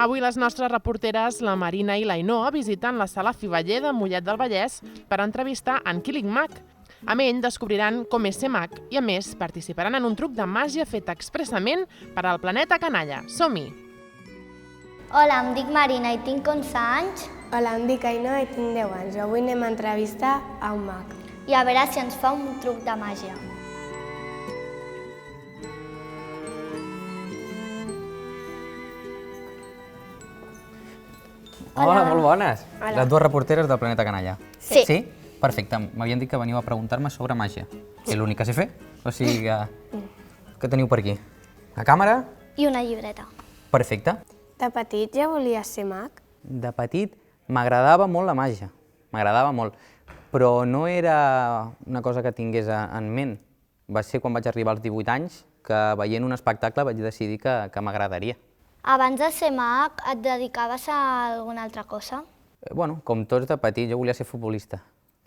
Avui les nostres reporteres, la Marina i l'Ainhoa, visiten la Sala Fiveller de Mollet del Vallès per entrevistar en Kílic Mag. Amb ell descobriran com és ser mag i, a més, participaran en un truc de màgia fet expressament per al planeta canalla. Som-hi! Hola, em dic Marina i tinc 11 anys. Hola, em dic Ainoa i tinc 10 anys. Avui anem a entrevistar a un mag. I a veure si ens fa un truc de màgia. Hola, molt bones. Hola. Les dues reporteres del Planeta Canalla. Sí. Sí? Perfecte. M'havien dit que veniu a preguntar-me sobre màgia. És l'únic que sé fer. O sigui que... Què teniu per aquí? La càmera? I una llibreta. Perfecte. De petit ja volies ser mag? De petit m'agradava molt la màgia. M'agradava molt. Però no era una cosa que tingués en ment. Va ser quan vaig arribar als 18 anys que veient un espectacle vaig decidir que m'agradaria. Abans de ser mag, et dedicaves a alguna altra cosa? Bueno, com tots de petit, jo volia ser futbolista.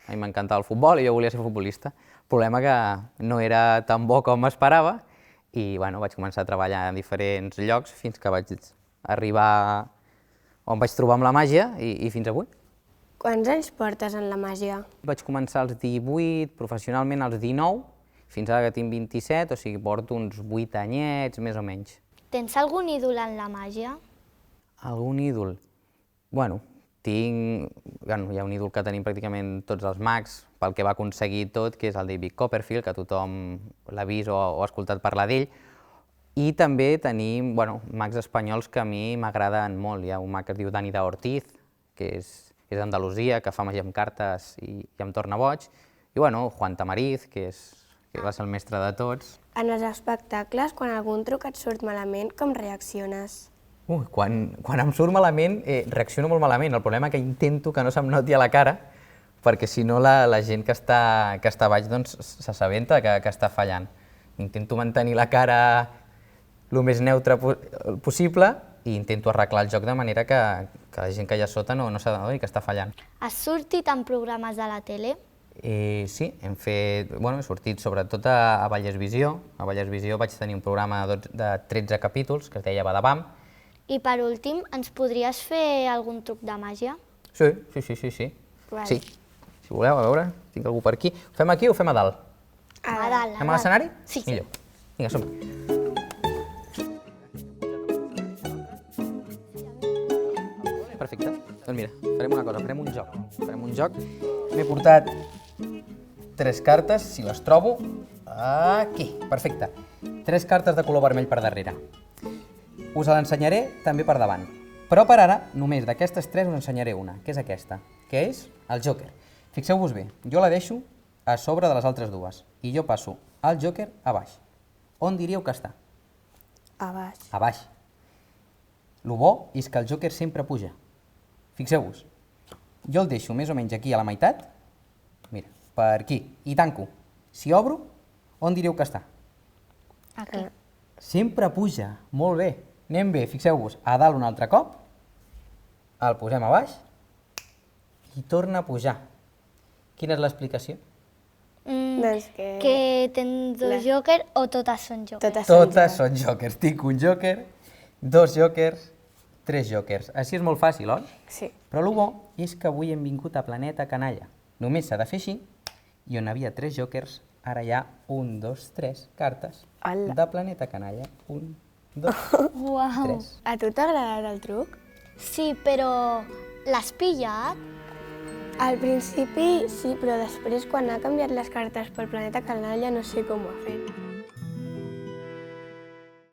A mi m'encantava el futbol i jo volia ser futbolista. El problema que no era tan bo com esperava i bueno, vaig començar a treballar en diferents llocs fins que vaig arribar on vaig trobar amb la màgia i fins avui. Quants anys portes en la màgia? Vaig començar als 18, professionalment als 19, fins ara que tinc 27, o sigui, porto uns 8 anyets, més o menys. Tens algun ídol en la màgia? Algun ídol? Bueno, hi ha un ídol que tenim pràcticament tots els mags, pel que va aconseguir tot, que és el David Copperfield, que tothom l'ha vist o ha escoltat parlar d'ell. I també tenim mags espanyols que a mi m'agraden molt. Hi ha un mag que es diu Dani d'Ortiz, que és d'Andalusia, que fa màgia amb cartes i em torna boig. I Juan Tamariz, que va ser el mestre de tots. En els espectacles, quan algun truc et surt malament, com reacciones? Quan em surt malament, reacciono molt malament. El problema és que intento que no se'm noti a la cara, perquè si no la gent que està a baix s'assabenta que està fallant. Intento mantenir la cara el més neutre possible i intento arreglar el joc de manera que la gent que hi ha sota no s'adoni que està fallant. Has sortit en programes de la tele? Sí, he sortit sobretot a Vallès Visió. A Vallès Visió vaig tenir un programa de 13 capítols que es deia Badabam. I per últim, ens podries fer algun truc de màgia? Sí. Vale. Sí. Si voleu, a veure, tinc algú per aquí. Ho fem aquí o ho fem a dalt? A dalt. Anem a l'escenari? Sí. Millor. Vinga, som-hi. Perfecte. Doncs mira, farem una cosa, farem un joc. M'he portat 3 cartes, si les trobo, aquí, perfecte. 3 cartes de color vermell per darrere. Us l'ensenyaré també per davant. Però per ara, només d'aquestes 3 us ensenyaré una, que és aquesta, que és el Joker. Fixeu-vos bé, jo la deixo a sobre de les altres dues i jo passo el Joker a baix. On diríeu que està? A baix. A baix. Lo bo és que el Joker sempre puja. Fixeu-vos, jo el deixo més o menys aquí a la meitat, mira, per aquí, i tanco. Si obro, on diríeu que està? Aquí. Sempre puja, molt bé. Anem bé, fixeu-vos, a dalt un altre cop, el posem a baix i torna a pujar. Quina és l'explicació? Doncs Que tens dos jokers o totes són jokers? Totes són jokers. Tinc un joker, 2 jokers, 3 jokers. Així és molt fàcil, oi? Sí. Però el bo és que avui hem vingut a Planeta Canalla. Només s'ha de fer així, i on havia 3 jokers, ara hi ha 1, 2, 3 cartes de Planeta Canalla. 1, 2, Uau! 3. A tu t'ha agradat el truc? Sí, però l'has pillat? Al principi sí, però després quan ha canviat les cartes pel planeta canalla no sé com ho ha fet.